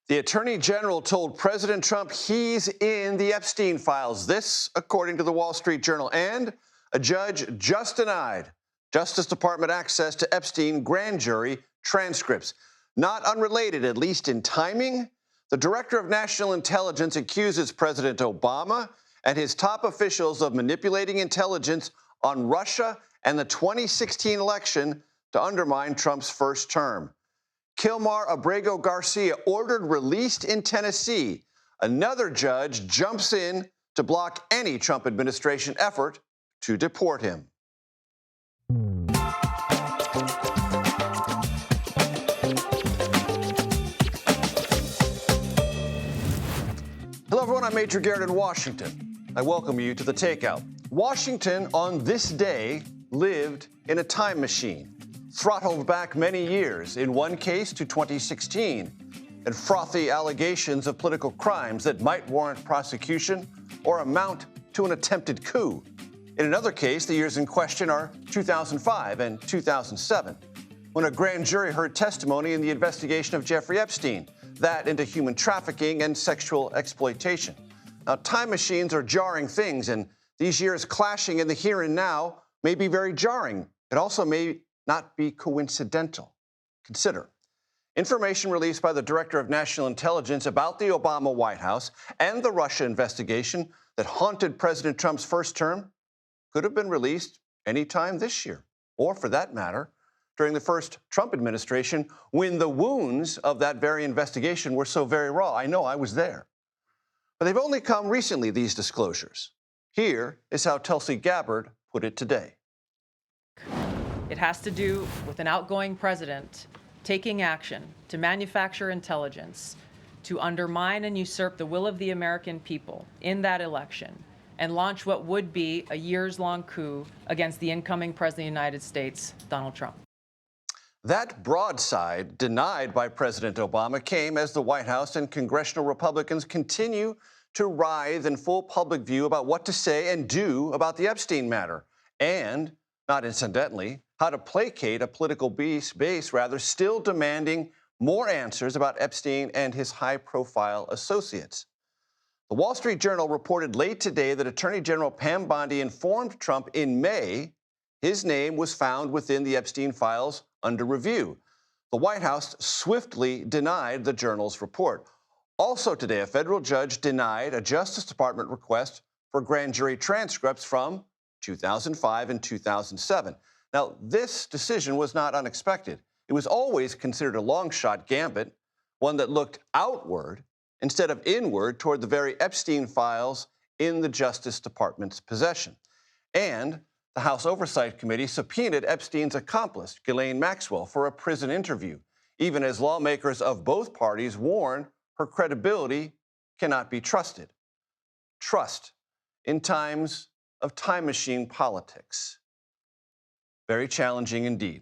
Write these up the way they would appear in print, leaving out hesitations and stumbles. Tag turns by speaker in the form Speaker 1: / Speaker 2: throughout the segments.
Speaker 1: The Attorney General told President Trump he's in the Epstein files. This, according to the Wall Street Journal. And a judge just denied Justice Department access to Epstein grand jury transcripts. Not unrelated, at least in timing, the Director of National Intelligence accuses President Obama and his top officials of manipulating intelligence on Russia and the 2016 election to undermine Trump's first term. Kilmar Abrego Garcia ordered released in Tennessee. Another judge jumps in to block any Trump administration effort to deport him. Hello, everyone. I'm Major Garrett in Washington. I welcome you to the Takeout. Washington, on this day, lived in a time machine, throttled back many years, in one case to 2016, and frothy allegations of political crimes that might warrant prosecution or amount to an attempted coup. In another case, the years in question are 2005 and 2007, when a grand jury heard testimony in the investigation of Jeffrey Epstein, that into human trafficking and sexual exploitation. Now, time machines are jarring things, and these years clashing in the here and now may be very jarring. It also may not be coincidental. Consider information released by the Director of National Intelligence about the Obama White House and the Russia investigation that haunted President Trump's first term could have been released anytime this year, or for that matter, during the first Trump administration, when the wounds of that very investigation were so very raw. I know, I was there. But they've only come recently, these disclosures. Here is how Tulsi Gabbard put it today.
Speaker 2: It has to do with an outgoing president taking action to manufacture intelligence to undermine and usurp the will of the American people in that election and launch what would be a years-long coup against the incoming President of the United States, Donald Trump.
Speaker 1: That broadside denied by President Obama came as the White House and congressional Republicans continue to writhe in full public view about what to say and do about the Epstein matter, and, not incidentally, how to placate a political base still demanding more answers about Epstein and his high-profile associates. The Wall Street Journal reported late today that Attorney General Pam Bondi informed Trump in May his name was found within the Epstein files under review. The White House swiftly denied the Journal's report. Also today, a federal judge denied a Justice Department request for grand jury transcripts from 2005 and 2007. Now, this decision was not unexpected. It was always considered a long-shot gambit, one that looked outward instead of inward toward the very Epstein files in the Justice Department's possession. And the House Oversight Committee subpoenaed Epstein's accomplice, Ghislaine Maxwell, for a prison interview, even as lawmakers of both parties warn her credibility cannot be trusted. Trust in times of time machine politics. Very challenging indeed.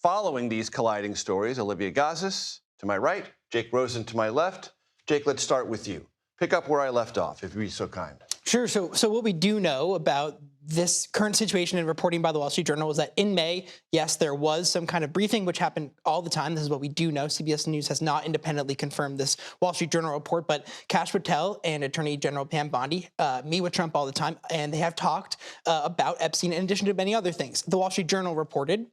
Speaker 1: Following these colliding stories, Olivia Gazis to my right, Jake Rosen to my left. Jake, let's start with you. Pick up where I left off, if you'd be so kind.
Speaker 3: Sure. So what we do know about this current situation and reporting by the Wall Street Journal is that in May, yes, there was some kind of briefing, which happened all the time. This is what we do know. CBS News has not independently confirmed this Wall Street Journal report, but Kash Patel and Attorney General Pam Bondi meet with Trump all the time, and they have talked about Epstein in addition to many other things. The Wall Street Journal reported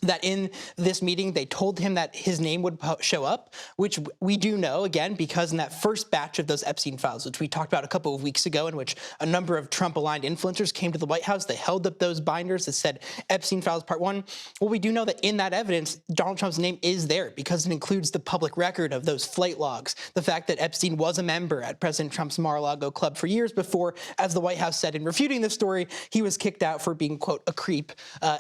Speaker 3: that in this meeting, they told him that his name would show up, which we do know, again, because in that first batch of those Epstein files, which we talked about a couple of weeks ago, in which a number of Trump-aligned influencers came to the White House, they held up those binders that said Epstein files part 1. Well, we do know that in that evidence, Donald Trump's name is there because it includes the public record of those flight logs, the fact that Epstein was a member at President Trump's Mar-a-Lago club for years before, as the White House said in refuting this story, he was kicked out for being, quote, a creep,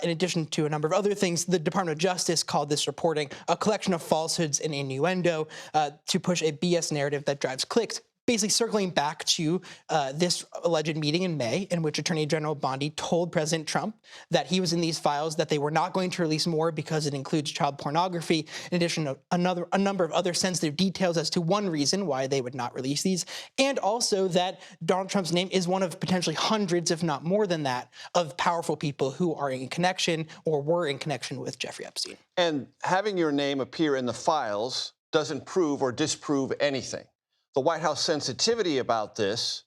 Speaker 3: in addition to a number of other things. The Department of Justice called this reporting a collection of falsehoods and innuendo to push a BS narrative that drives clicks. Basically circling back to this alleged meeting in May in which Attorney General Bondi told President Trump that he was in these files, that they were not going to release more because it includes child pornography, in addition to a number of other sensitive details as to one reason why they would not release these, and also that Donald Trump's name is one of potentially hundreds, if not more than that, of powerful people who are in connection or were in connection with Jeffrey Epstein.
Speaker 1: And having your name appear in the files doesn't prove or disprove anything. The White House sensitivity about this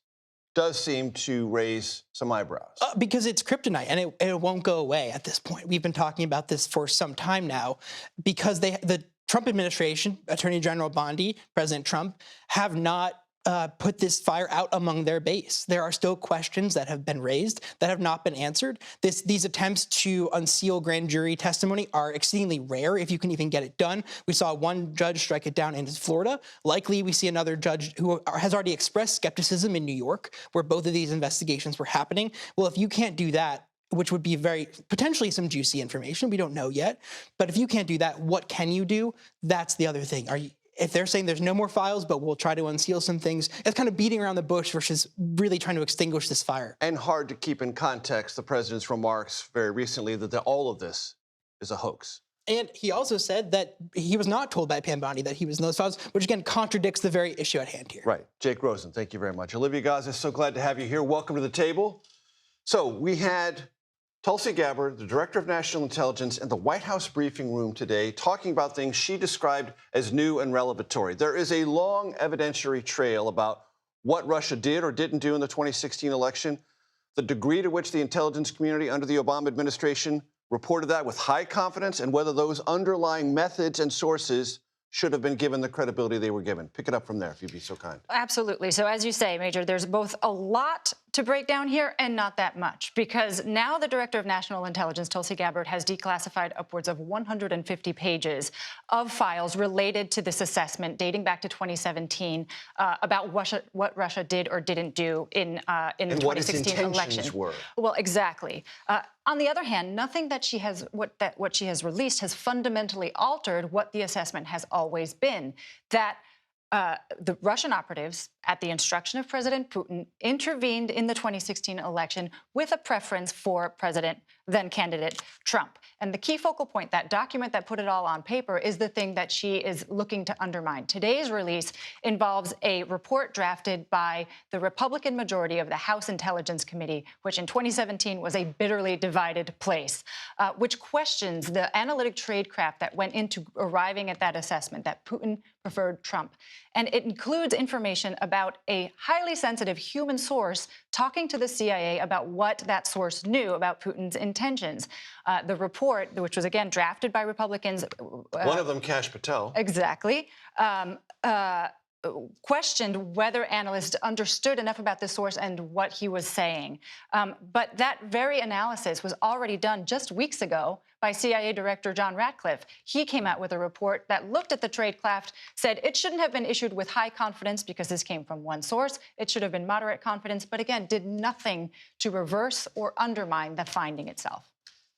Speaker 1: does seem to raise some eyebrows.
Speaker 3: Because it's kryptonite, and it won't go away at this point. We've been talking about this for some time now, because the Trump administration, Attorney General Bondi, President Trump, have not put this fire out among their base. There are still questions that have been raised that have not been answered. These attempts to unseal grand jury testimony are exceedingly rare, if you can even get it done. We saw one judge strike it down in Florida. Likely, we see another judge who has already expressed skepticism in New York, where both of these investigations were happening. Well, if you can't do that, which would be potentially some juicy information, we don't know yet. But if you can't do that, what can you do? That's the other thing. If they're saying there's no more files, but we'll try to unseal some things, it's kind of beating around the bush versus really trying to extinguish this fire.
Speaker 1: And hard to keep in context the president's remarks very recently that all of this is a hoax.
Speaker 3: And he also said that he was not told by Pam Bondi that he was in those files, which again contradicts the very issue at hand here.
Speaker 1: Right. Jake Rosen, thank you very much. Olivia Gaza, so glad to have you here. Welcome to the table. So we had Tulsi Gabbard, the Director of National Intelligence, in the White House briefing room today talking about things she described as new and revelatory. There is a long evidentiary trail about what Russia did or didn't do in the 2016 election, the degree to which the intelligence community under the Obama administration reported that with high confidence, and whether those underlying methods and sources should have been given the credibility they were given. Pick it up from there, if you'd be so kind.
Speaker 4: Absolutely. So as you say, Major, there's both a lot to break down here and not that much, because now the Director of National Intelligence, Tulsi Gabbard, has declassified upwards of 150 pages of files related to this assessment dating back to 2017 about what Russia did or didn't do in the 2016 election.
Speaker 1: Were.
Speaker 4: Well, exactly. On the other hand, nothing that she has what she has released has fundamentally altered what the assessment has always been, that the Russian operatives, at the instruction of President Putin, intervened in the 2016 election with a preference for then-candidate Trump. And the key focal point, that document that put it all on paper, is the thing that she is looking to undermine. Today's release involves a report drafted by the Republican majority of the House Intelligence Committee, which in 2017 was a bitterly divided place, which questions the analytic tradecraft that went into arriving at that assessment, that Putin preferred Trump. And it includes information about a highly sensitive human source talking to the CIA about what that source knew about Putin's intentions. The report, which was, again, drafted by Republicans.
Speaker 1: One of them, Kash Patel.
Speaker 4: Exactly. Questioned whether analysts understood enough about this source and what he was saying. But that very analysis was already done just weeks ago by CIA Director John Ratcliffe. He came out with a report that looked at the tradecraft, said it shouldn't have been issued with high confidence because this came from one source. It should have been moderate confidence, but again, did nothing to reverse or undermine the finding itself.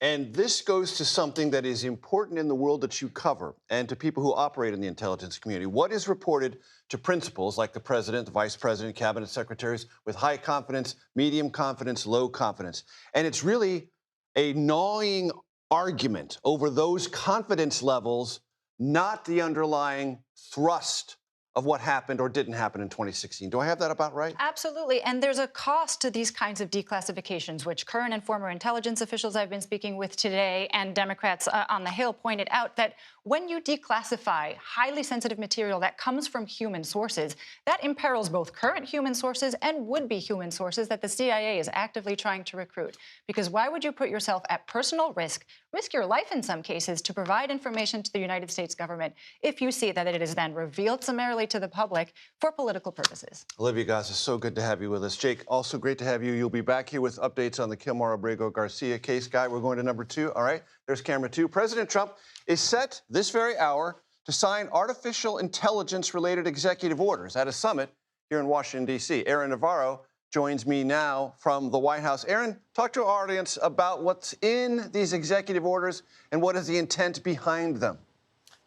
Speaker 1: And this goes to something that is important in the world that you cover and to people who operate in the intelligence community. What is reported to principals like the president, the vice president, cabinet secretaries with high confidence, medium confidence, low confidence? And it's really a gnawing argument over those confidence levels, not the underlying thrust of what happened or didn't happen in 2016. Do I have that about right?
Speaker 4: Absolutely. And there's a cost to these kinds of declassifications, which current and former intelligence officials I've been speaking with today and Democrats on the Hill pointed out that when you declassify highly sensitive material that comes from human sources, that imperils both current human sources and would-be human sources that the CIA is actively trying to recruit. Because why would you put yourself at personal risk your life in some cases, to provide information to the United States government if you see that it is then revealed summarily to the public for political purposes?
Speaker 1: Olivia Gaza, so good to have you with us. Jake, also great to have you. You'll be back here with updates on the Kilmar Abrego Garcia case. Guy, we're going to number 2. All right, there's camera 2. President Trump is set this very hour to sign artificial intelligence-related executive orders at a summit here in Washington, D.C. Aaron Navarro joins me now from the White House. Aaron, talk to our audience about what's in these executive orders and what is the intent behind them.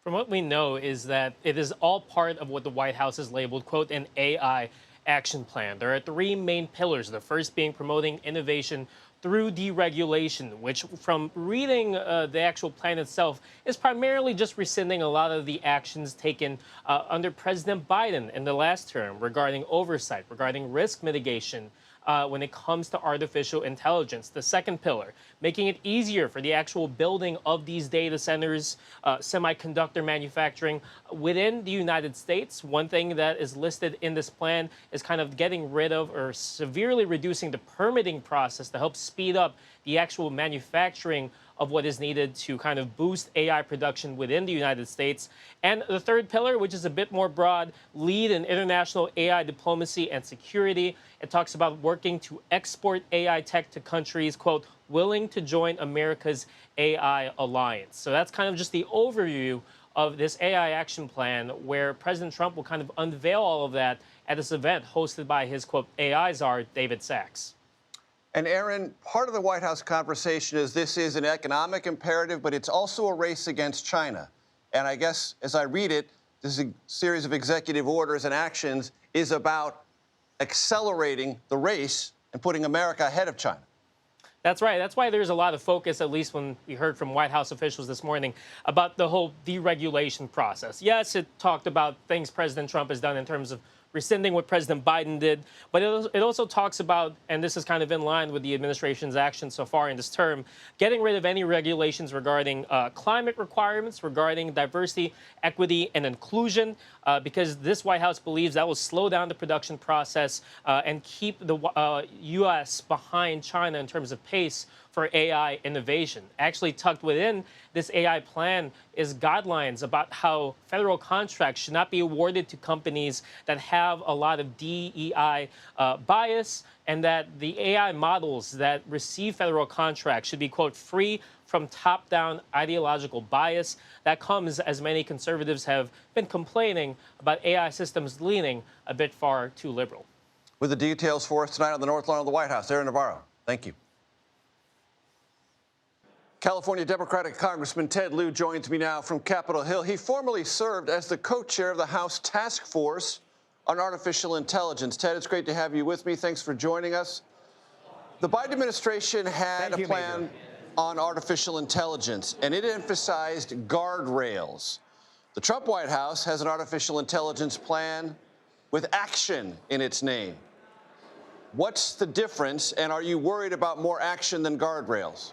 Speaker 5: From what we know is that it is all part of what the White House has labeled, quote, an AI action plan. There are 3 main pillars, the first being promoting innovation through deregulation, which from reading the actual plan itself is primarily just rescinding a lot of the actions taken under President Biden in the last term regarding oversight, regarding risk mitigation, when it comes to artificial intelligence. The second pillar, making it easier for the actual building of these data centers, semiconductor manufacturing within the United States. One thing that is listed in this plan is kind of getting rid of or severely reducing the permitting process to help speed up the actual manufacturing of what is needed to kind of boost AI production within the United States. And the third pillar, which is a bit more broad, lead in international AI diplomacy and security. It talks about working to export AI tech to countries, quote, willing to join America's AI alliance. So that's kind of just the overview of this AI action plan, where President Trump will kind of unveil all of that at this event hosted by his, quote, AI czar, David Sachs.
Speaker 1: And Aaron, part of the White House conversation is this is an economic imperative, but it's also a race against China. And I guess as I read it, this series of executive orders and actions is about accelerating the race and putting America ahead of China.
Speaker 5: That's right. That's why there's a lot of focus, at least when we heard from White House officials this morning, about the whole deregulation process. Yes, it talked about things President Trump has done in terms of rescinding what President Biden did, but it also talks about, and this is kind of in line with the administration's actions so far in this term, getting rid of any regulations regarding climate requirements, regarding diversity, equity, and inclusion, because this White House believes that will slow down the production process and keep the U.S. behind China in terms of pace for AI innovation. Actually, tucked within this AI plan is guidelines about how federal contracts should not be awarded to companies that have a lot of DEI bias, and that the AI models that receive federal contracts should be, quote, free from top-down ideological bias. That comes as many conservatives have been complaining about AI systems leaning a bit far too liberal.
Speaker 1: With the details for us tonight on the North Lawn of the White House, Aaron Navarro, thank you. California Democratic Congressman Ted Lieu joins me now from Capitol Hill. He formerly served as the co-chair of the House Task Force on Artificial Intelligence. Ted, it's great to have you with me. Thanks for joining us. The Biden administration had a plan on artificial intelligence, and it emphasized guardrails. The Trump White House has an artificial intelligence plan with action in its name. What's the difference, and are you worried about more action than guardrails?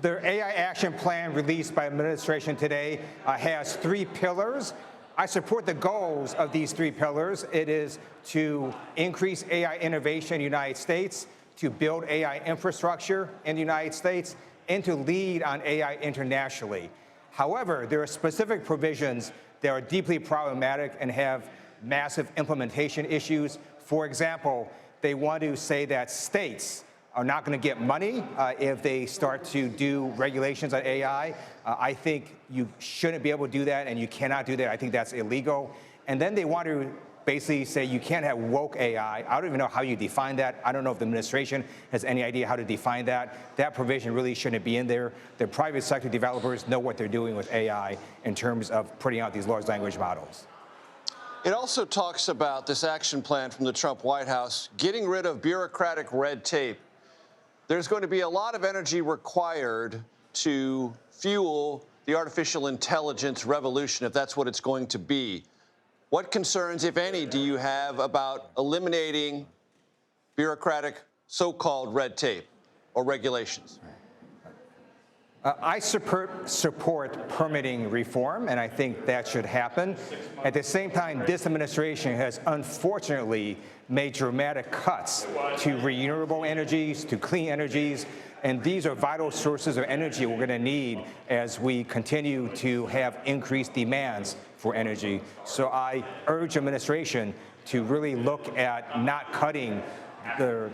Speaker 6: The AI action plan released by the administration today has 3 pillars. I support the goals of these 3 pillars. It is to increase AI innovation in the United States, to build AI infrastructure in the United States, and to lead on AI internationally. However, there are specific provisions that are deeply problematic and have massive implementation issues. For example, they want to say that states are not going to get money if they start to do regulations on AI. I think you shouldn't be able to do that, and you cannot do that. I think that's illegal. And then they want to basically say you can't have woke AI. I don't even know how you define that. I don't know if the administration has any idea how to define that. That provision really shouldn't be in there. The private sector developers know what they're doing with AI in terms of putting out these large language models.
Speaker 1: It also talks about this action plan from the Trump White House, getting rid of bureaucratic red tape. There's going to be a lot of energy required to fuel the artificial intelligence revolution, if that's what it's going to be. What concerns, if any, do you have about eliminating bureaucratic so-called red tape or regulations?
Speaker 6: I support permitting reform, and I think that should happen. At the same time, this administration has unfortunately made dramatic cuts to renewable energies, to clean energies, and these are vital sources of energy we're going to need as we continue to have increased demands for energy. So I urge administration to really look at not cutting the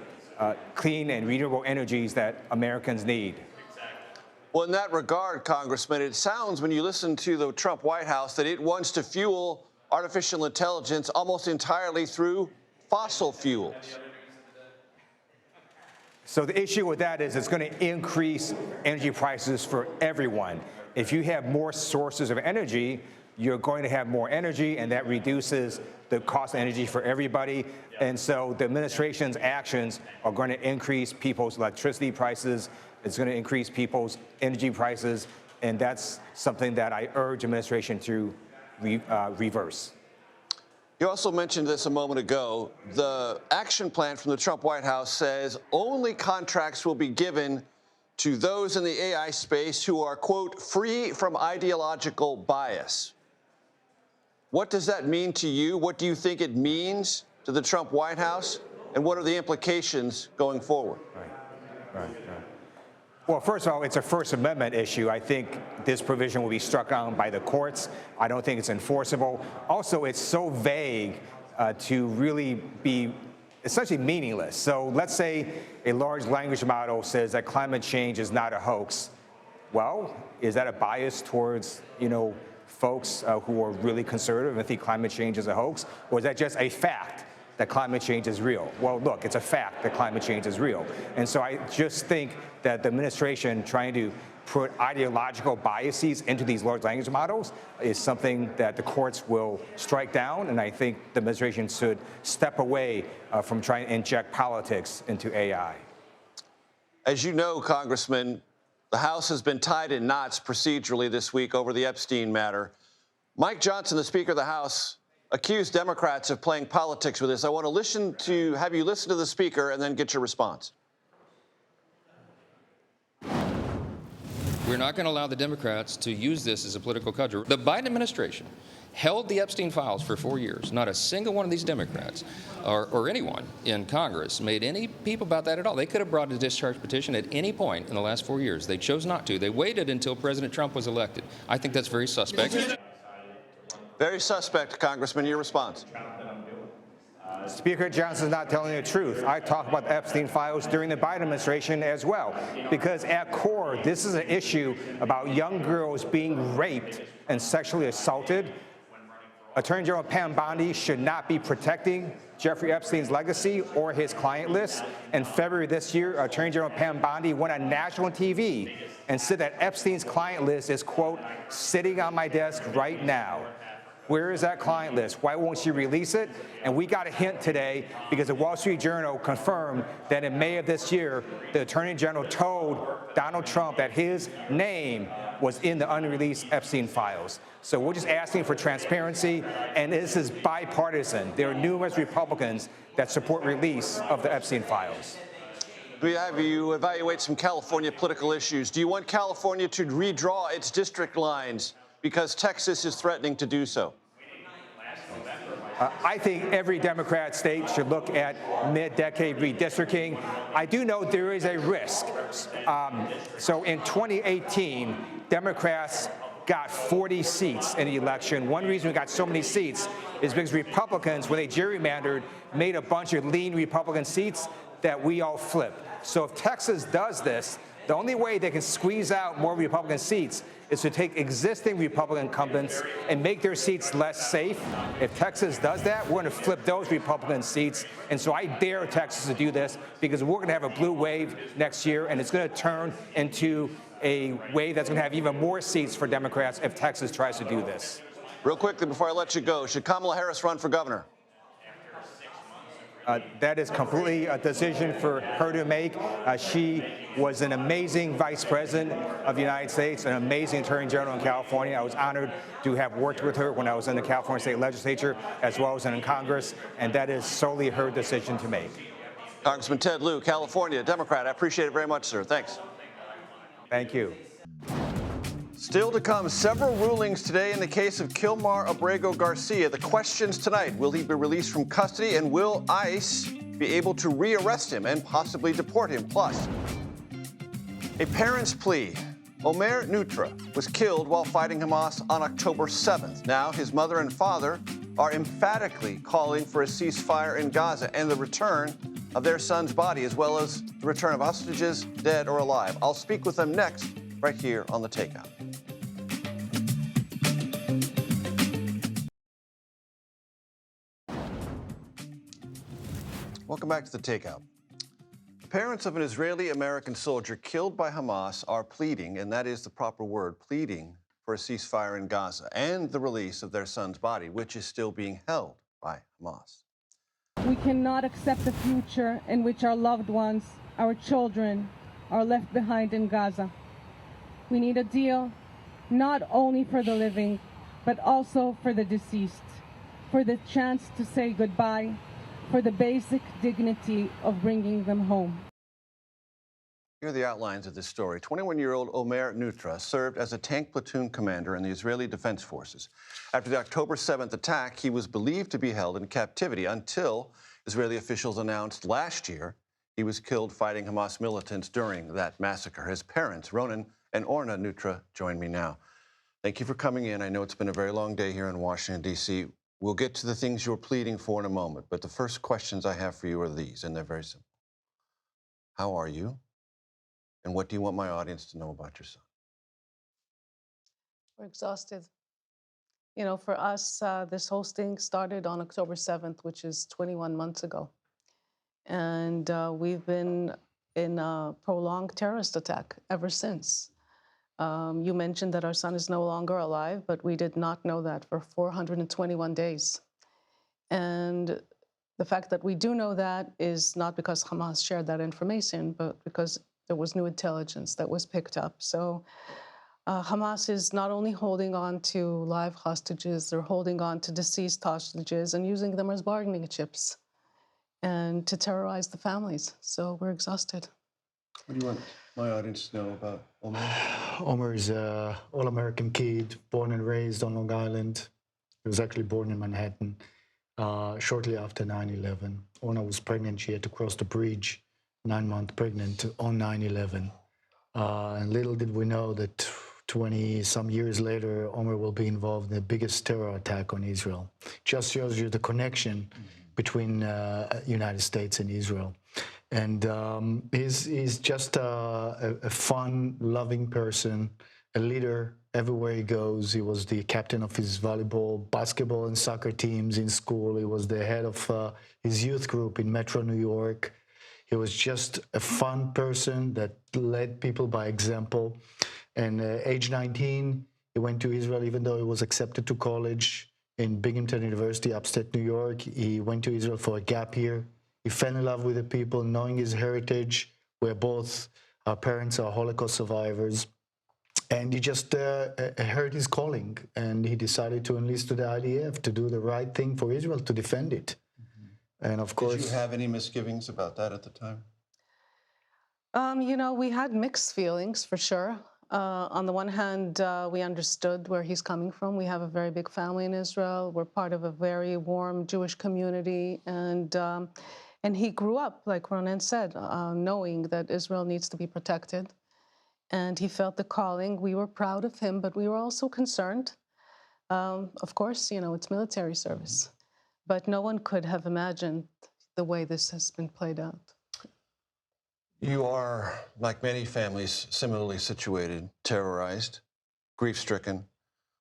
Speaker 6: clean and renewable energies that Americans need.
Speaker 1: Well, in that regard, Congressman, it sounds when you listen to the Trump White House that it wants to fuel artificial intelligence almost entirely through fossil fuels.
Speaker 6: So the issue with that is it's going to increase energy prices for everyone. If you have more sources of energy, you're going to have more energy, and that reduces the cost of energy for everybody. And so the administration's actions are going to increase people's electricity prices. It's going to increase people's energy prices, and that's something that I urge administration to reverse.
Speaker 1: You also mentioned this a moment ago. The action plan from the Trump White House says only contracts will be given to those in the AI space who are, quote, free from ideological bias. What does that mean to you? What do you think it means to the Trump White House? And what are the implications going forward?
Speaker 6: Right. Well, first of all, it's a First Amendment issue. I think this provision will be struck down by the courts. I don't think it's enforceable. Also, it's so vague to really be essentially meaningless. So let's say a large language model says that climate change is not a hoax. Well, is that a bias towards, folks who are really conservative and think climate change is a hoax? Or is that just a fact that climate change is real? Well, look, it's a fact that climate change is real. And so I just think that the administration trying to put ideological biases into these large language models is something that the courts will strike down. And I think the administration should step away from trying to inject politics into AI.
Speaker 1: As you know, Congressman, the House has been tied in knots procedurally this week over the Epstein matter. Mike Johnson, the Speaker of the House, accused Democrats of playing politics with this. I want to have you listen to the Speaker and then get your response.
Speaker 7: We're not going to allow the Democrats to use this as a political cudgel. The Biden administration held the Epstein files for 4 years. Not a single one of these Democrats or anyone in Congress made any peep about that at all. They could have brought a discharge petition at any point in the last 4 years. They chose not to. They waited until President Trump was elected. I think that's very suspect.
Speaker 1: Very suspect, Congressman. Your response.
Speaker 6: Speaker Johnson's not telling the truth. I talked about the Epstein files during the Biden administration as well, because at core, this is an issue about young girls being raped and sexually assaulted. Attorney General Pam Bondi should not be protecting Jeffrey Epstein's legacy or his client list. In February this year, Attorney General Pam Bondi went on national TV and said that Epstein's client list is, quote, sitting on my desk right now. Where is that client list? Why won't she release it? And we got a hint today because the Wall Street Journal confirmed that in May of this year, the Attorney General told Donald Trump that his name was in the unreleased Epstein files. So we're just asking for transparency, and this is bipartisan. There are numerous Republicans that support release of the Epstein files.
Speaker 1: We have you evaluate some California political issues. Do you want California to redraw its district lines because Texas is threatening to do so?
Speaker 6: I think every Democrat state should look at mid-decade redistricting. I do know there is a risk. So in 2018, Democrats got 40 seats in the election. One reason we got so many seats is because Republicans, when they gerrymandered, made a bunch of lean Republican seats that we all flipped. So if Texas does this, the only way they can squeeze out more Republican seats is to take existing Republican incumbents and make their seats less safe. If Texas does that, we're going to flip those Republican seats. And so I dare Texas to do this because we're going to have a blue wave next year, and it's going to turn into a wave that's going to have even more seats for Democrats if Texas tries to do this.
Speaker 1: Real quickly before I let you go, should Kamala Harris run for governor?
Speaker 6: That is completely a decision for her to make. She was an amazing vice president of the United States, an amazing attorney general in California. I was honored to have worked with her when I was in the California State Legislature as well as in Congress, and that is solely her decision to make.
Speaker 1: Congressman Ted Lieu, California, Democrat. I appreciate it very much, sir. Thanks.
Speaker 6: Thank you.
Speaker 1: Still to come, several rulings today in the case of Kilmar Abrego Garcia. The questions tonight: will he be released from custody, and will ICE be able to rearrest him and possibly deport him? Plus, a parent's plea. Omer Nutra was killed while fighting Hamas on October 7th. Now his mother and father are emphatically calling for a ceasefire in Gaza and the return of their son's body, as well as the return of hostages, dead or alive. I'll speak with them next, right here on The Takeout. Welcome back to The Takeout. Parents of an Israeli-American soldier killed by Hamas are pleading, and that is the proper word, pleading for a ceasefire in Gaza and the release of their son's body, which is still being held by Hamas.
Speaker 8: We cannot accept a future in which our loved ones, our children, are left behind in Gaza. We need a deal not only for the living, but also for the deceased. for the chance to say goodbye, for the basic dignity of bringing them home.
Speaker 1: Here are the outlines of this story. 21-year-old Omer Nutra served as a tank platoon commander in the Israeli Defense Forces. After the October 7th attack, he was believed to be held in captivity until Israeli officials announced last year he was killed fighting Hamas militants during that massacre. His parents, Ronan and Orna Nutra, join me now. Thank you for coming in. I know it's been a very long day here in Washington, D.C. We'll get to the things you're pleading for in a moment, but the first questions I have for you are these, and they're very simple. How are you? And what do you want my audience to know about your son?
Speaker 9: We're exhausted. You know, for us, this whole thing started on October 7th, which is 21 months ago. And we've been in a prolonged terrorist attack ever since. You mentioned that our son is no longer alive, but we did not know that for 421 days. And the fact that we do know that is not because Hamas shared that information, but because there was new intelligence that was picked up. So Hamas is not only holding on to live hostages, they're holding on to deceased hostages and using them as bargaining chips and to terrorize the families. So we're exhausted.
Speaker 1: What do you want my audience to know about Omer?
Speaker 10: Omer is an all-American kid, born and raised on Long Island. He was actually born in Manhattan shortly after 9/11. Orna was pregnant. She had to cross the bridge, 9 months pregnant on 9/11. And little did we know that 20-some years later, Omer will be involved in the biggest terror attack on Israel. Just shows you the connection between United States and Israel. And he's just a fun, loving person, a leader everywhere he goes. He was the captain of his volleyball, basketball, and soccer teams in school. He was the head of his youth group in Metro New York. He was just a fun person that led people by example. And age 19, he went to Israel, even though he was accepted to college in Binghamton University, upstate New York. He went to Israel for a gap year. He fell in love with the people, knowing his heritage, where both our parents are Holocaust survivors. And he just heard his calling, and he decided to enlist to the IDF to do the right thing for Israel, to defend it. And of course...
Speaker 1: Did you have any misgivings about that at the time?
Speaker 9: You know, we had mixed feelings, for sure. On the one hand, we understood where he's coming from. We have a very big family in Israel. We're part of a very warm Jewish community. And he grew up, like Ronan said, knowing that Israel needs to be protected. And he felt the calling. We were proud of him, but we were also concerned. Of course, you know, it's military service. But no one could have imagined the way this has been played out.
Speaker 1: You are, like many families similarly situated, terrorized, grief-stricken,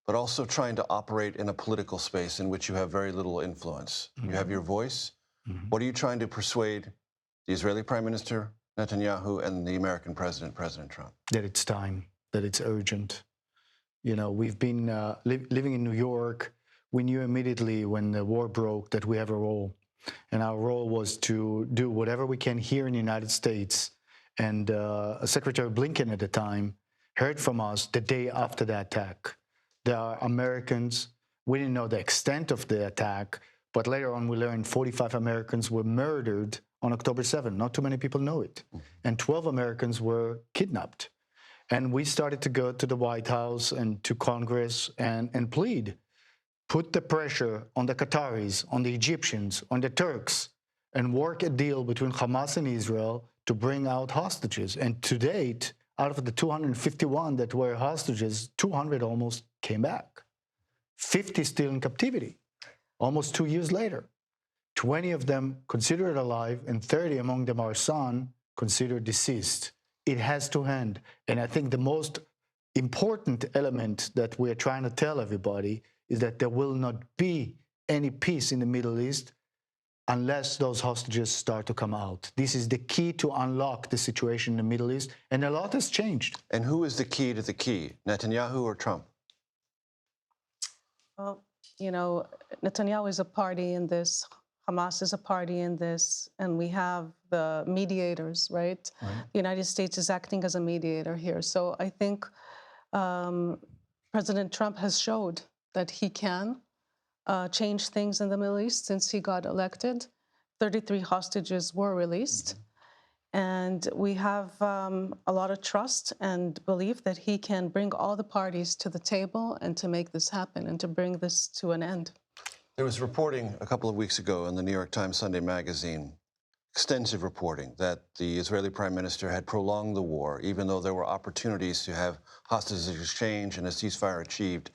Speaker 1: but also trying to operate in a political space in which you have very little influence. You have your voice. What are you trying to persuade the Israeli Prime Minister Netanyahu and the American President, President Trump?
Speaker 10: That it's time, that it's urgent. You know, we've been living in New York. We knew immediately when the war broke that we have a role. And our role was to do whatever we can here in the United States. And Secretary Blinken at the time heard from us the day after the attack. There are Americans, we didn't know the extent of the attack, but later on we learned 45 Americans were murdered on October 7th. Not too many people know it. And 12 Americans were kidnapped. And we started to go to the White House and to Congress and plead. Put the pressure on the Qataris, on the Egyptians, on the Turks, and work a deal between Hamas and Israel to bring out hostages. And to date, out of the 251 that were hostages, 200 almost came back. 50 still in captivity, almost 2 years later. 20 of them considered alive, and 30 among them our son considered deceased. It has to end. And I think the most important element that we're trying to tell everybody is that there will not be any peace in the Middle East unless those hostages start to come out. This is the key to unlock the situation in the Middle East, and a lot has changed.
Speaker 1: And who is the key to the key, Netanyahu or Trump?
Speaker 9: Well, you know, Netanyahu is a party in this. Hamas is a party in this, and we have the mediators, right? The United States is acting as a mediator here. So I think President Trump has showed that he can changed things in the Middle East since he got elected. 33 hostages were released. And we have a lot of trust and belief that he can bring all the parties to the table and to make this happen and to bring this to an end.
Speaker 1: There was reporting a couple of weeks ago in the New York Times Sunday magazine, extensive reporting, that the Israeli prime minister had prolonged the war, even though there were opportunities to have hostages exchange and a ceasefire achieved.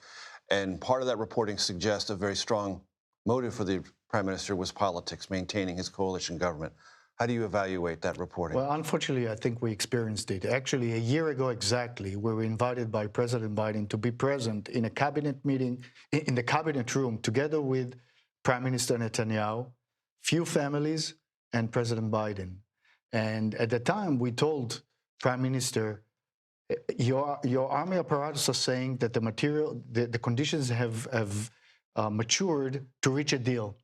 Speaker 1: And part of that reporting suggests a very strong motive for the prime minister was politics, maintaining his coalition government. How do you evaluate that reporting?
Speaker 10: Well, unfortunately, I think we experienced it. Actually, a year ago exactly, we were invited by President Biden to be present in a cabinet meeting, in the cabinet room, together with Prime Minister Netanyahu, few families, and President Biden. And at the time, we told Prime Minister, your army apparatus are saying that the conditions have matured to reach a deal.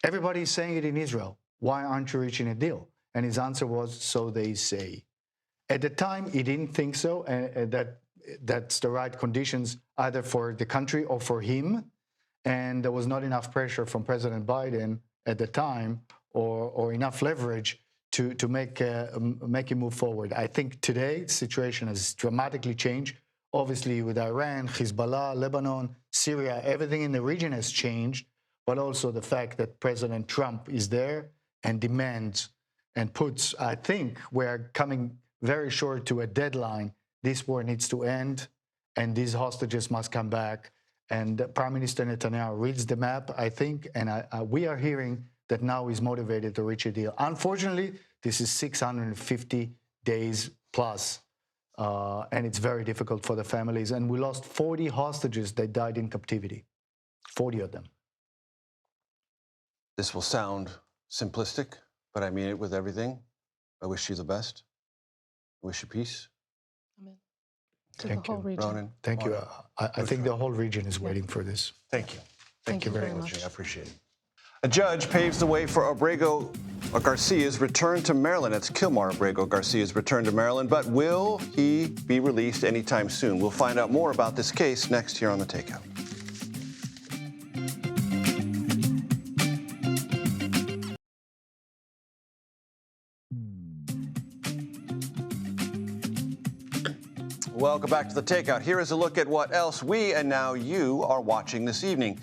Speaker 10: Everybody is saying it in Israel. Why aren't you reaching a deal? And his answer was, so they say. At the time, he didn't think so, and that's the right conditions either for the country or for him. And there was not enough pressure from President Biden at the time or enough leverage to make him move forward. I think today, the situation has dramatically changed. Obviously, with Iran, Hezbollah, Lebanon, Syria, everything in the region has changed, but also the fact that President Trump is there and demands and puts, I think we're coming very short to a deadline. This war needs to end, and these hostages must come back. And Prime Minister Netanyahu reads the map, I think, and we are hearing that now he's motivated to reach a deal. Unfortunately, this is 650 days plus, and it's very difficult for the families. And we lost 40 hostages that died in captivity, 40 of them.
Speaker 1: This will sound simplistic, but I mean it with everything. I wish you the best. I wish you peace.
Speaker 9: Amen. To the whole region.
Speaker 1: Ronan,
Speaker 10: Thank you. I think the whole region is waiting for this.
Speaker 1: Thank you.
Speaker 9: Thank you very much.
Speaker 1: I appreciate it. A judge paves the way for Abrego Garcia's return to Maryland. That's Kilmar Abrego Garcia's return to Maryland. But will he be released anytime soon? We'll find out more about this case next here on The Takeout. Welcome back to The Takeout. Here is a look at what else we and now you are watching this evening.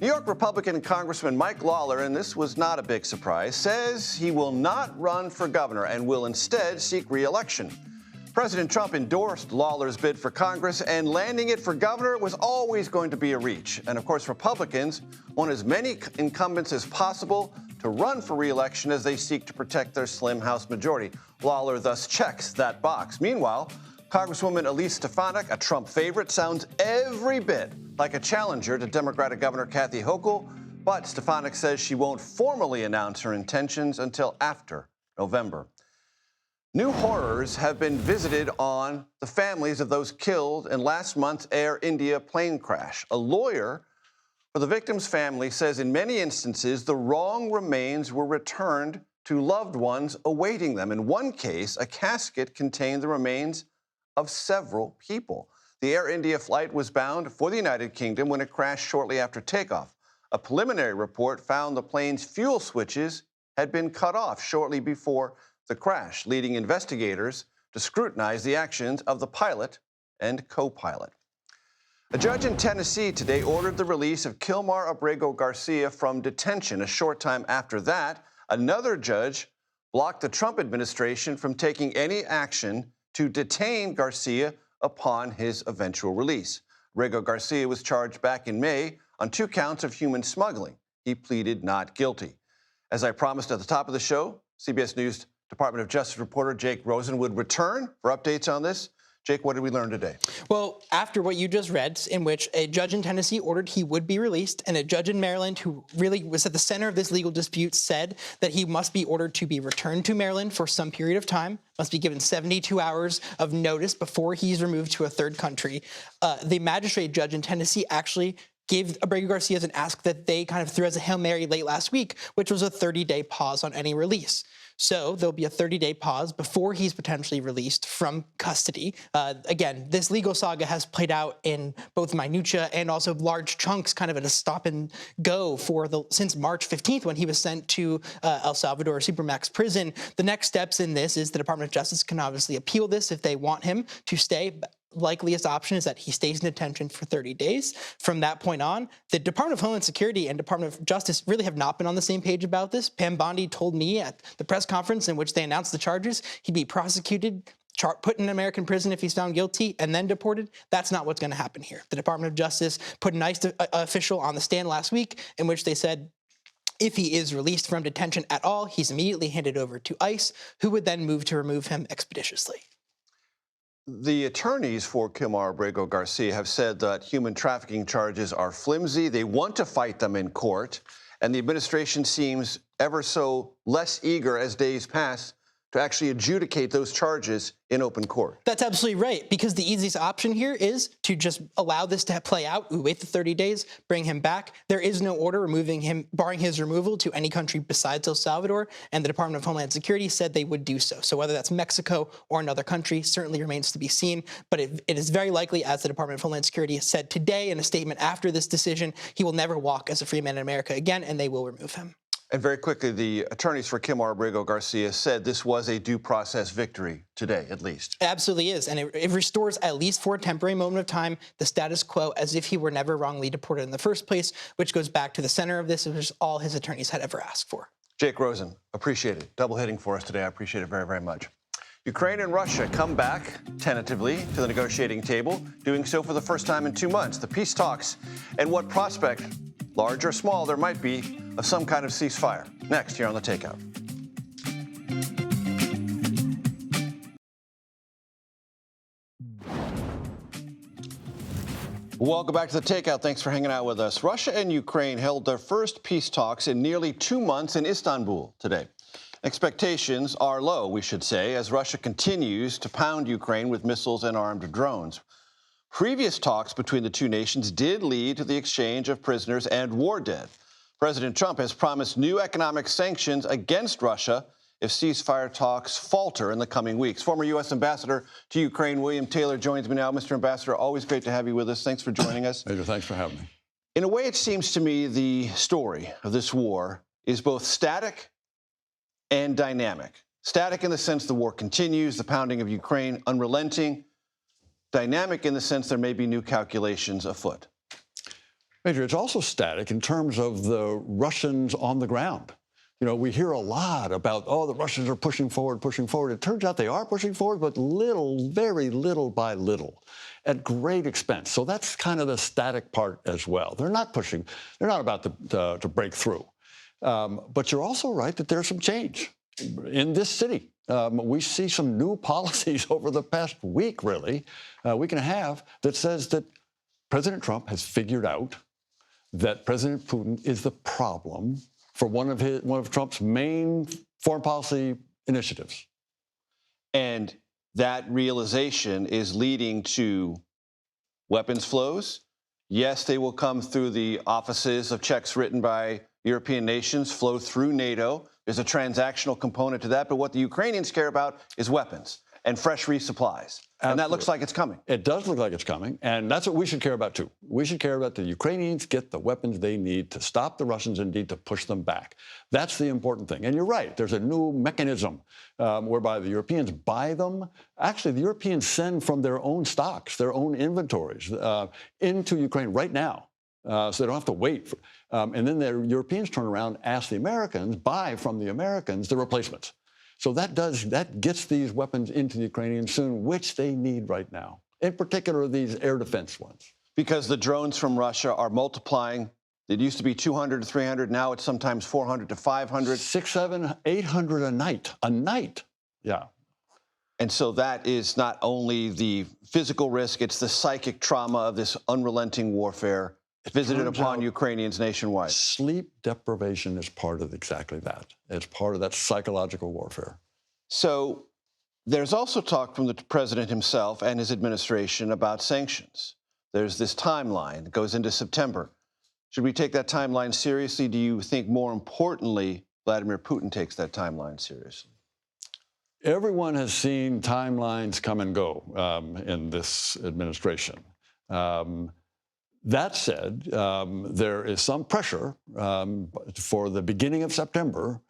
Speaker 1: New York Republican Congressman Mike Lawler, and this was not a big surprise, says he will not run for governor and will instead seek re-election. President Trump endorsed Lawler's bid for Congress, and landing it for governor was always going to be a reach. And of course, Republicans want as many incumbents as possible to run for re-election as they seek to protect their slim House majority. Lawler thus checks that box. Meanwhile, Congresswoman Elise Stefanik, a Trump favorite, sounds every bit like a challenger to Democratic Governor Kathy Hochul, but Stefanik says she won't formally announce her intentions until after November. New horrors have been visited on the families of those killed in last month's Air India plane crash. A lawyer for the victims' family says in many instances the wrong remains were returned to loved ones awaiting them. In one case, a casket contained the remains of several people. The Air India flight was bound for the United Kingdom when it crashed shortly after takeoff. A preliminary report found the plane's fuel switches had been cut off shortly before the crash, leading investigators to scrutinize the actions of the pilot and co-pilot. A judge in Tennessee today ordered the release of Kilmar Abrego Garcia from detention. A short time after that, another judge blocked the Trump administration from taking any action to detain Garcia upon his eventual release. Abrego Garcia was charged back in May on 2 counts of human smuggling. He pleaded not guilty. As I promised at the top of the show, CBS News Department of Justice reporter Jake Rosen would return for updates on this. Jake, what did we learn today?
Speaker 3: Well, after what you just read, in which a judge in Tennessee ordered he would be released, and a judge in Maryland who really was at the center of this legal dispute said that he must be ordered to be returned to Maryland for some period of time, must be given 72 hours of notice before he's removed to a third country. The magistrate judge in Tennessee actually gave Abrego Garcia an ask that they kind of threw as a Hail Mary late last week, which was a 30-day pause on any release. So there'll be a 30-day pause before he's potentially released from custody. Again, this legal saga has played out in both minutia and also large chunks, kind of at a stop and go since March 15th, when he was sent to El Salvador Supermax prison. The next steps in this is the Department of Justice can obviously appeal this if they want him to stay. Likeliest option is that he stays in detention for 30 days. From that point on, the Department of Homeland Security and Department of Justice really have not been on the same page about this. Pam Bondi told me at the press conference in which they announced the charges, he'd be prosecuted, put in American prison if he's found guilty, and then deported. That's not what's going to happen here. The Department of Justice put an ICE official on the stand last week in which they said, if he is released from detention at all, he's immediately handed over to ICE, who would then move to remove him expeditiously.
Speaker 1: The attorneys for Kilmar Abrego Garcia have said that human trafficking charges are flimsy. They want to fight them in court, and the administration seems ever so less eager as days pass to actually adjudicate those charges in open court.
Speaker 3: That's absolutely right, because the easiest option here is to just allow this to play out. We wait the 30 days, bring him back. There is no order removing him, barring his removal to any country besides El Salvador, and the Department of Homeland Security said they would do so. So whether that's Mexico or another country certainly remains to be seen, but it is very likely, as the Department of Homeland Security has said today in a statement after this decision, he will never walk as a free man in America again, and they will remove him.
Speaker 1: And very quickly, the attorneys for Kilmar Abrego Garcia said this was a due process victory today, at least.
Speaker 3: It absolutely is. And it restores, at least for a temporary moment of time, the status quo as if he were never wrongly deported in the first place, which goes back to the center of this, which is all his attorneys had ever asked for.
Speaker 1: Jake Rosen, appreciate it. Double hitting for us today. I appreciate it very, very much. Ukraine and Russia come back tentatively to the negotiating table, doing so for the first time in 2 months. The peace talks and what prospect, large or small, there might be of some kind of ceasefire. Next, here on The Takeout. Welcome back to The Takeout. Thanks for hanging out with us. Russia and Ukraine held their first peace talks in nearly 2 months in Istanbul today. Expectations are low, we should say, as Russia continues to pound Ukraine with missiles and armed drones. Previous talks between the two nations did lead to the exchange of prisoners and war dead. President Trump has promised new economic sanctions against Russia if ceasefire talks falter in the coming weeks. Former U.S. Ambassador to Ukraine, William Taylor, joins me now. Mr. Ambassador, always great to have you with us. Thanks for joining us.
Speaker 11: Major, thanks for having me.
Speaker 1: In a way, it seems to me the story of this war is both static and dynamic. Static in the sense the war continues, the pounding of Ukraine unrelenting. Dynamic in the sense there may be new calculations afoot.
Speaker 11: Major, it's also static in terms of the Russians on the ground. You know, we hear a lot about, oh, the Russians are pushing forward, pushing forward. It turns out they are pushing forward, but little, very little by little, at great expense. So that's kind of the static part as well. They're not pushing. They're not about to break through. But you're also right that there's some change in this city. We see some new policies over the past week, really, week and a half, that says that President Trump has figured out that President Putin is the problem for one of Trump's main foreign policy initiatives.
Speaker 1: And that realization is leading to weapons flows. Yes, they will come through the offices of checks written by European nations, flow through NATO. There's a transactional component to that. But what the Ukrainians care about is weapons and fresh resupplies.
Speaker 11: Absolutely.
Speaker 1: And that looks like it's coming.
Speaker 11: It does look like it's coming. And that's what we should care about, too. We should care about the Ukrainians get the weapons they need to stop the Russians, indeed, to push them back. That's the important thing. And you're right. There's a new mechanism whereby the Europeans buy them. Actually, the Europeans send from their own stocks, their own inventories into Ukraine right now. So they don't have to wait. And then the Europeans turn around, ask the Americans, buy from the Americans the replacements. So that gets these weapons into the Ukrainians soon, which they need right now, in particular these air defense ones.
Speaker 1: Because the drones from Russia are multiplying. It used to be 200 to 300. Now it's sometimes 400 to 500.
Speaker 11: 600, 700, 800 a night. A night. Yeah.
Speaker 1: And so that is not only the physical risk, it's the psychic trauma of this unrelenting warfare visited upon Ukrainians nationwide.
Speaker 11: Sleep deprivation is part of exactly that. It's part of that psychological warfare.
Speaker 1: So there's also talk from the president himself and his administration about sanctions. There's this timeline that goes into September. Should we take that timeline seriously? Do you think, more importantly, Vladimir Putin takes that timeline seriously.
Speaker 11: Everyone has seen timelines come and go in this administration. That said, there is some pressure for the beginning of September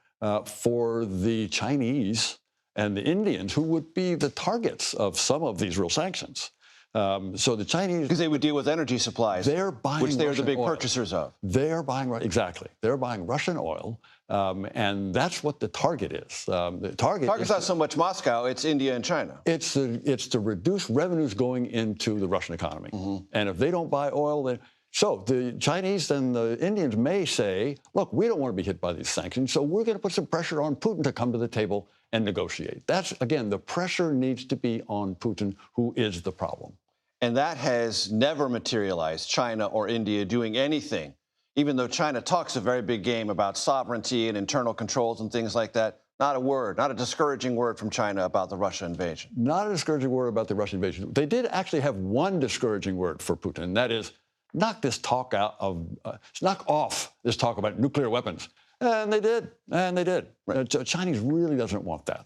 Speaker 11: for the Chinese and the Indians, who would be the targets of some of these real sanctions. So the Chinese,
Speaker 1: because they would deal with energy supplies,
Speaker 11: they're buying
Speaker 1: which they're
Speaker 11: Russian
Speaker 1: the big
Speaker 11: oil.
Speaker 1: purchasers of.
Speaker 11: They're buying, exactly. They're buying Russian oil, and that's what the target is. The target's
Speaker 1: not so much Moscow; it's India and China.
Speaker 11: It's to reduce revenues going into the Russian economy, and if they don't buy oil, then. So the Chinese and the Indians may say, look, we don't want to be hit by these sanctions, so we're going to put some pressure on Putin to come to the table and negotiate. That's, again, the pressure needs to be on Putin, who is the problem.
Speaker 1: And that has never materialized, China or India doing anything, even though China talks a very big game about sovereignty and internal controls and things like that. Not a word, not a discouraging word from China about the Russia invasion.
Speaker 11: Not a discouraging word about the Russian invasion. They did actually have one discouraging word for Putin, and that is, knock off this talk about nuclear weapons. And they did, Right. Chinese really doesn't want that.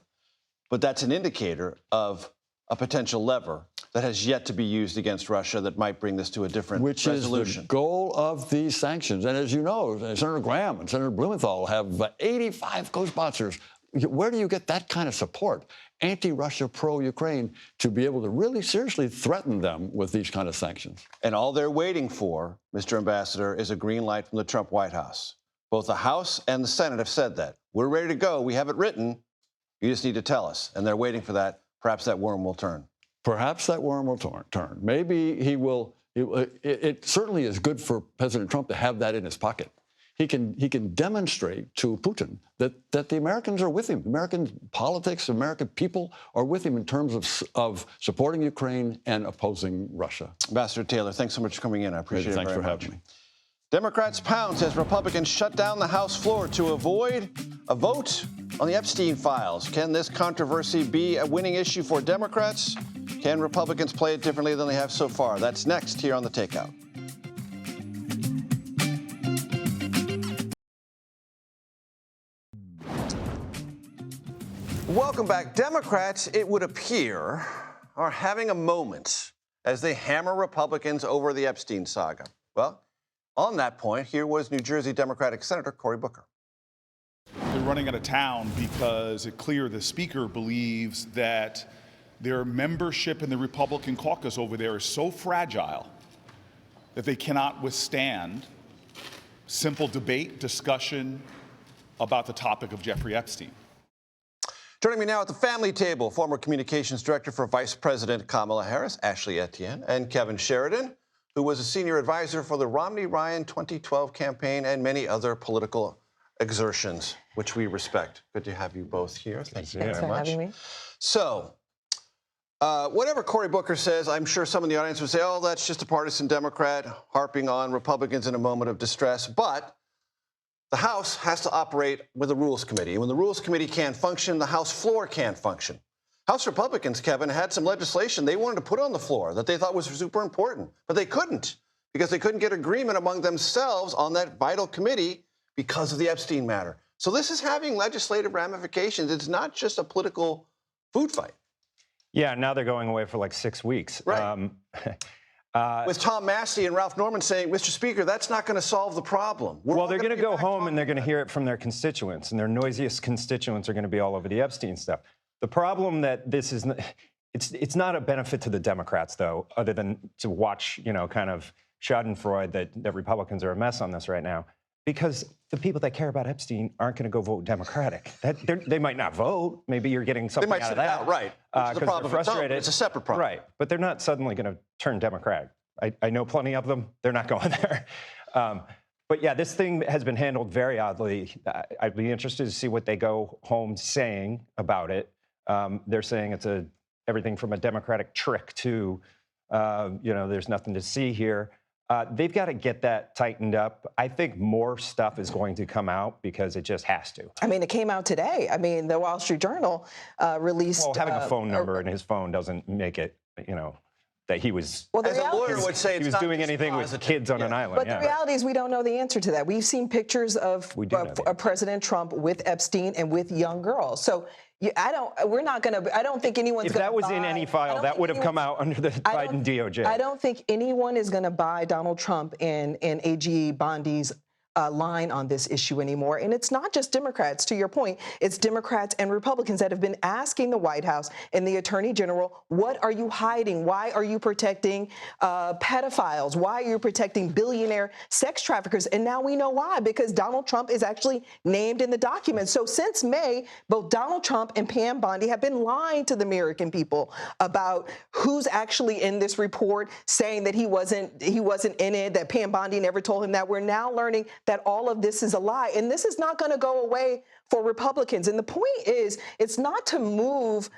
Speaker 1: But that's an indicator of a potential lever that has yet to be used against Russia that might bring this to a different resolution.
Speaker 11: Which is the goal of these sanctions. And as you know, Senator Graham and Senator Blumenthal have 85 co-sponsors. Where do you get that kind of support, anti-Russia, pro-Ukraine, to be able to really seriously threaten them with these kind of sanctions?
Speaker 1: And all they're waiting for, Mr. Ambassador, is a green light from the Trump White House. Both the House and the Senate have said that. We're ready to go. We have it written. You just need to tell us. And they're waiting for that. Perhaps that worm will turn.
Speaker 11: Perhaps that worm will turn. Maybe he will. It certainly is good for President Trump to have that in his pocket. He can demonstrate to Putin that the Americans are with him. American politics, American people are with him in terms of supporting Ukraine and opposing Russia.
Speaker 1: Ambassador Taylor, thanks so much for coming in. I appreciate it very much.
Speaker 11: Thanks for having me.
Speaker 1: Democrats pounce as Republicans shut down the House floor to avoid a vote on the Epstein files. Can this controversy be a winning issue for Democrats? Can Republicans play it differently than they have so far? That's next here on The Takeout. Welcome back. Democrats, it would appear, are having a moment as they hammer Republicans over the Epstein saga. Well, on that point, here was New Jersey Democratic Senator Cory Booker.
Speaker 12: They're running out of town because it's clear the Speaker believes that their membership in the Republican caucus over there is so fragile that they cannot withstand simple debate, discussion about the topic of Jeffrey Epstein.
Speaker 1: Joining me now at the family table, former communications director for Vice President Kamala Harris, Ashley Etienne, and Kevin Sheridan, who was a senior advisor for the Romney-Ryan 2012 campaign and many other political exertions, which we respect. Good to have you both here. Thank you very much.
Speaker 13: Thanks for having me.
Speaker 1: So, whatever Cory Booker says, I'm sure some in the audience would say, oh, that's just a partisan Democrat harping on Republicans in a moment of distress. But the House has to operate with a Rules Committee. And when the Rules Committee can't function, the House floor can't function. House Republicans, Kevin, had some legislation they wanted to put on the floor that they thought was super important, but they couldn't because they couldn't get agreement among themselves on that vital committee because of the Epstein matter. So this is having legislative ramifications. It's not just a political food fight.
Speaker 14: Yeah, now they're going away for like 6 weeks.
Speaker 1: Right. With Tom Massey and Ralph Norman saying, Mr. Speaker, that's not going to solve the problem.
Speaker 14: Well, they're going to go home and they're going to hear it from their constituents, and their noisiest constituents are going to be all over the Epstein stuff. The problem that this is, it's not a benefit to the Democrats, though, other than to watch, kind of schadenfreude that Republicans are a mess on this right now, because the people that care about Epstein aren't going to go vote Democratic. They might not vote. Maybe you're getting something out of that. They might sit it out,
Speaker 1: right. Which is a problem
Speaker 14: they're frustrated.
Speaker 1: It's a separate problem.
Speaker 14: Right, but they're not suddenly going to turn Democratic. I know plenty of them. They're not going there. But yeah, this thing has been handled very oddly. I'd be interested to see what they go home saying about it. They're saying it's everything from a Democratic trick to, there's nothing to see here. They've got to get that tightened up. I think more stuff is going to come out because it just has to.
Speaker 13: I mean, it came out today. I mean, the Wall Street Journal released...
Speaker 14: Well, having a phone number in his phone doesn't make it, that he was.
Speaker 13: Well,
Speaker 1: As a lawyer would say,
Speaker 14: he was doing anything with kids on an island.
Speaker 13: But the reality is, we don't know the answer to that. We've seen pictures of President Trump with Epstein and with young girls. So I don't think anyone's.
Speaker 14: If that was in any file, that would have come out under the Biden DOJ.
Speaker 13: I don't think anyone is going to buy Donald Trump and AG Bondi's line on this issue anymore. And it's not just Democrats, to your point. It's Democrats and Republicans that have been asking the White House and the Attorney General, what are you hiding? Why are you protecting pedophiles? Why are you protecting billionaire sex traffickers? And now we know why, because Donald Trump is actually named in the document. So since May, both Donald Trump and Pam Bondi have been lying to the American people about who's actually in this report, saying that he wasn't in it, that Pam Bondi never told him that. We're now learning that all of this is a lie. And this is not going to go away for Republicans. And the point is, it's not to move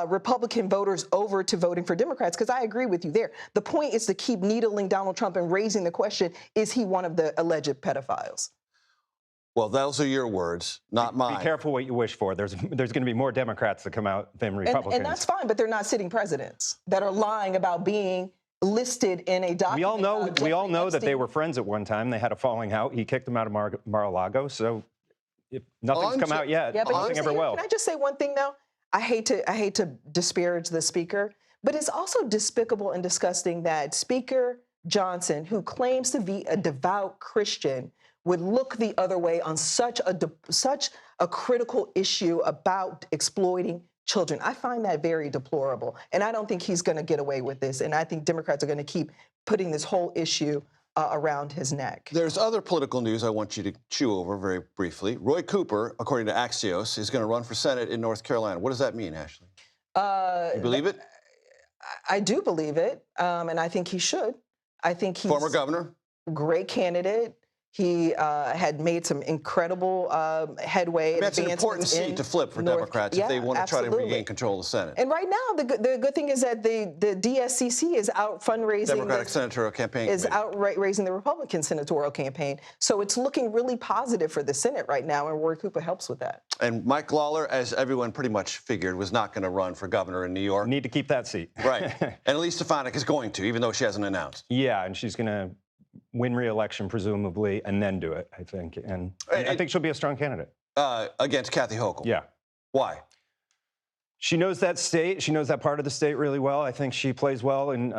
Speaker 13: Republican voters over to voting for Democrats, because I agree with you there. The point is to keep needling Donald Trump and raising the question, is he one of the alleged pedophiles?
Speaker 1: Well, those are your words, not mine.
Speaker 14: Be careful what you wish for. There's going to be more Democrats that come out than Republicans.
Speaker 13: And that's fine, but they're not sitting presidents that are lying about being listed in a document.
Speaker 14: We all know that they were friends at one time. They had a falling out. He kicked them out of Mar-a-Lago. So if nothing's come out yet, nothing ever will.
Speaker 13: Can I just say one thing though? I hate to disparage the speaker, but it's also despicable and disgusting that Speaker Johnson, who claims to be a devout Christian, would look the other way on such a critical issue about exploiting children. I find that very deplorable. And I don't think he's going to get away with this. And I think Democrats are going to keep putting this whole issue around his neck.
Speaker 1: There's other political news I want you to chew over very briefly. Roy Cooper, according to Axios, is going to run for Senate in North Carolina. What does that mean, Ashley? You believe it?
Speaker 13: I do believe it. And I think he should. I think he's
Speaker 1: former governor,
Speaker 13: great candidate. He had made some incredible headway.
Speaker 1: That's an important seat to flip for Democrats if they want to try to regain control of the Senate.
Speaker 13: And right now, the good thing is that the DSCC is out fundraising.
Speaker 1: Democratic Senatorial Campaign
Speaker 13: is out raising the Republican senatorial campaign. So it's looking really positive for the Senate right now, and Roy Cooper helps with that.
Speaker 1: And Mike Lawler, as everyone pretty much figured, was not going to run for governor in New York.
Speaker 14: Need to keep that seat.
Speaker 1: Right. And Elise Stefanik is going to, even though she hasn't announced.
Speaker 14: Yeah, and she's going to win re-election, presumably, and then do it, I think. And I think she'll be a strong candidate.
Speaker 1: Against Kathy Hochul?
Speaker 14: Yeah.
Speaker 1: Why?
Speaker 14: She knows that state. She knows that part of the state really well. I think she plays well in,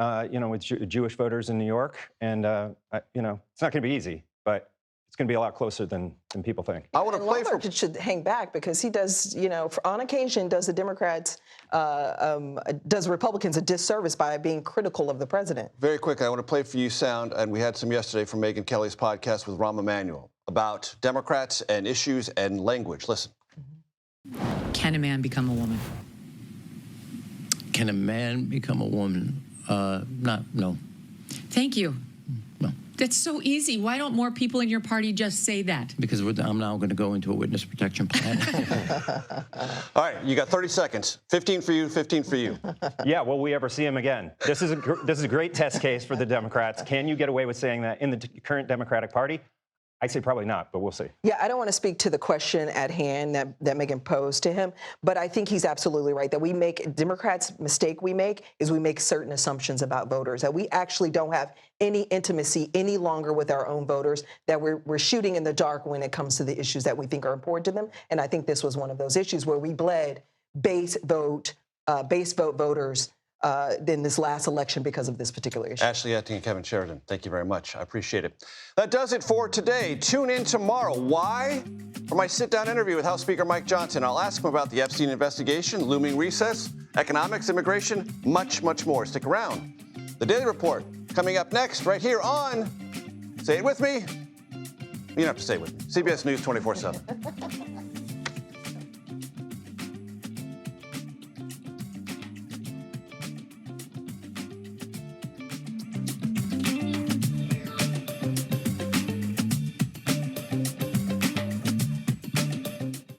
Speaker 14: with Jewish voters in New York. And, it's not going to be easy, but it's going to be a lot closer than people think.
Speaker 1: I want to play for...
Speaker 13: should hang back because he does, on occasion, does the Democrats, does Republicans a disservice by being critical of the president.
Speaker 1: Very quickly, I want to play for you sound, and we had some yesterday from Megyn Kelly's podcast with Rahm Emanuel about Democrats and issues and language. Listen.
Speaker 15: Can a man become a woman?
Speaker 16: Can a man become a woman? No.
Speaker 15: Thank you.
Speaker 16: No.
Speaker 15: That's so easy. Why don't more people in your party just say that?
Speaker 16: Because I'm now going to go into a witness protection plan.
Speaker 1: All right, you got 30 seconds. 15 for you, 15 for you.
Speaker 14: Yeah, will we ever see him again? This is a great test case for the Democrats. Can you get away with saying that in the current Democratic Party? I say probably not, but we'll see.
Speaker 13: Yeah, I don't want to speak to the question at hand that Megyn posed to him, but I think he's absolutely right that Democrats' mistake we make is we make certain assumptions about voters, that we actually don't have any intimacy any longer with our own voters, that we're shooting in the dark when it comes to the issues that we think are important to them. And I think this was one of those issues where we bled base vote voters in this last election because of this particular issue.
Speaker 1: Ashley Etting and Kevin Sheridan, thank you very much. I appreciate it. That does it for today. Tune in tomorrow. Why? For my sit-down interview with House Speaker Mike Johnson. I'll ask him about the Epstein investigation, looming recess, economics, immigration, much, much more. Stick around. The Daily Report coming up next right here on, say it with me. You don't have to say it with me. CBS News 24/7.